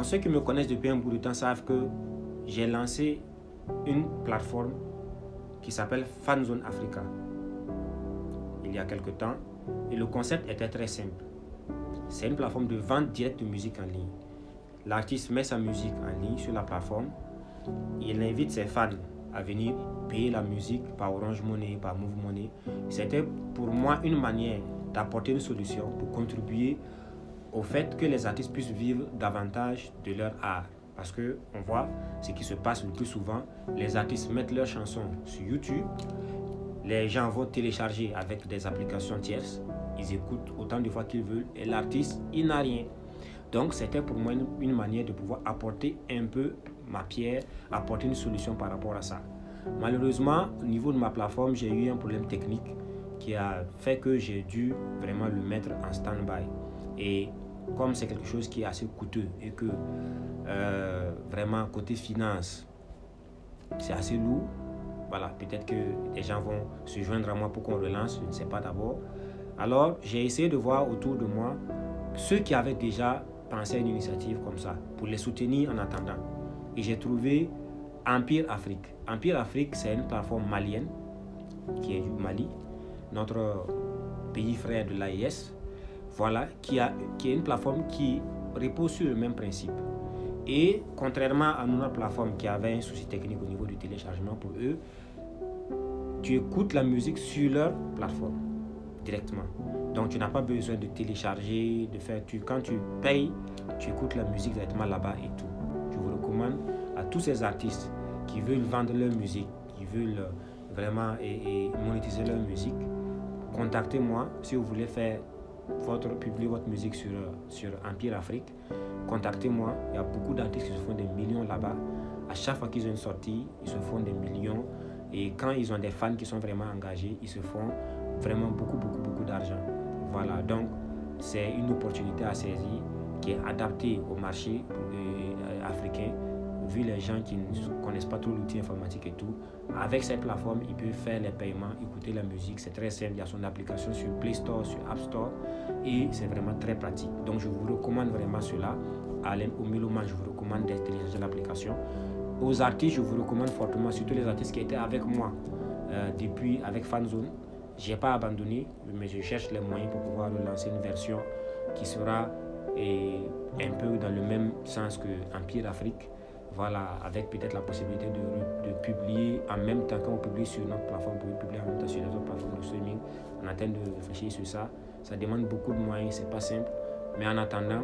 Donc ceux qui me connaissent depuis un bout de temps savent que j'ai lancé une plateforme qui s'appelle Fanzone Africa il y a quelque temps, et le concept était très simple. C'est une plateforme de vente directe de musique en ligne. L'artiste met sa musique en ligne sur la plateforme, il invite ses fans à venir payer la musique par Orange Money, par Move Money. C'était pour moi une manière d'apporter une solution pour contribuer au fait que les artistes puissent vivre davantage de leur art. Parce qu'on voit ce qui se passe le plus souvent, les artistes mettent leurs chansons sur YouTube, les gens vont télécharger avec des applications tierces, ils écoutent autant de fois qu'ils veulent et l'artiste, il n'a rien. Donc c'était pour moi une manière de pouvoir apporter un peu ma pierre, apporter une solution par rapport à ça. Malheureusement, au niveau de ma plateforme, j'ai eu un problème technique qui a fait que j'ai dû vraiment le mettre en stand-by. Et comme c'est quelque chose qui est assez coûteux et que vraiment côté finance, c'est assez lourd, voilà, peut-être que les gens vont se joindre à moi pour qu'on relance, je ne sais pas d'abord. Alors, j'ai essayé de voir autour de moi ceux qui avaient déjà pensé à une initiative comme ça, pour les soutenir en attendant. Et j'ai trouvé Empire Afrique. Empire Afrique, c'est une plateforme malienne, qui est du Mali, notre pays frère de l'AES, voilà, qui est une plateforme qui repose sur le même principe. Et contrairement à notre plateforme qui avait un souci technique au niveau du téléchargement pour eux, tu écoutes la musique sur leur plateforme directement. Donc tu n'as pas besoin de télécharger, de faire. Quand tu payes, tu écoutes la musique directement là-bas et tout. Je vous recommande à tous ces artistes qui veulent vendre leur musique, qui veulent vraiment et monétiser leur musique, contactez-moi si vous voulez faire publier votre musique sur Empire Afrique. Contactez-moi, il y a beaucoup d'artistes qui se font des millions là-bas. À chaque fois qu'ils ont une sortie, ils se font des millions. Et quand ils ont des fans qui sont vraiment engagés, ils se font vraiment beaucoup d'argent. Voilà, donc c'est une opportunité à saisir qui est adaptée au marché africain. Vu les gens qui ne connaissent pas trop l'outil informatique et tout, avec cette plateforme, ils peuvent faire les paiements, écouter la musique. C'est très simple, il y a son application sur Play Store, sur App Store et c'est vraiment très pratique. Donc je vous recommande vraiment cela. Aux mélomanes, je vous recommande de télécharger l'application. Aux artistes, je vous recommande fortement, surtout les artistes qui étaient avec moi depuis avec Fanzone. Je n'ai pas abandonné, mais je cherche les moyens pour pouvoir lancer une version qui sera un peu dans le même sens que Empire Afrique. Voilà, avec peut-être la possibilité de publier en même temps. Quand on publie sur notre plateforme, on peut publier en même temps sur les autres plateformes de streaming. On est en train de réfléchir sur ça. Ça demande beaucoup de moyens, c'est pas simple. Mais en attendant,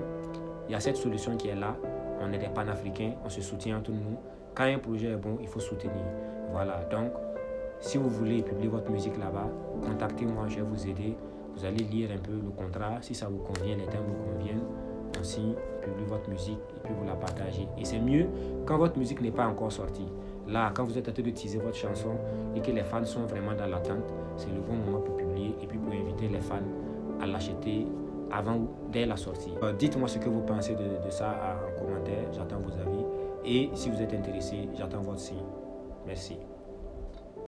il y a cette solution qui est là. On est des panafricains, on se soutient entre nous. Quand un projet est bon, il faut soutenir. Voilà, donc si vous voulez publier votre musique là-bas, contactez-moi, je vais vous aider. Vous allez lire un peu le contrat. Si ça vous convient, les termes vous conviennent, on signe, publie votre musique et puis vous la partagez. Et c'est mieux quand votre musique n'est pas encore sortie. Là, quand vous êtes en train de teaser votre chanson et que les fans sont vraiment dans l'attente, c'est le bon moment pour publier et puis pour inviter les fans à l'acheter dès la sortie. Dites-moi ce que vous pensez de ça en commentaire, j'attends vos avis. Et si vous êtes intéressé, j'attends votre signe. Merci.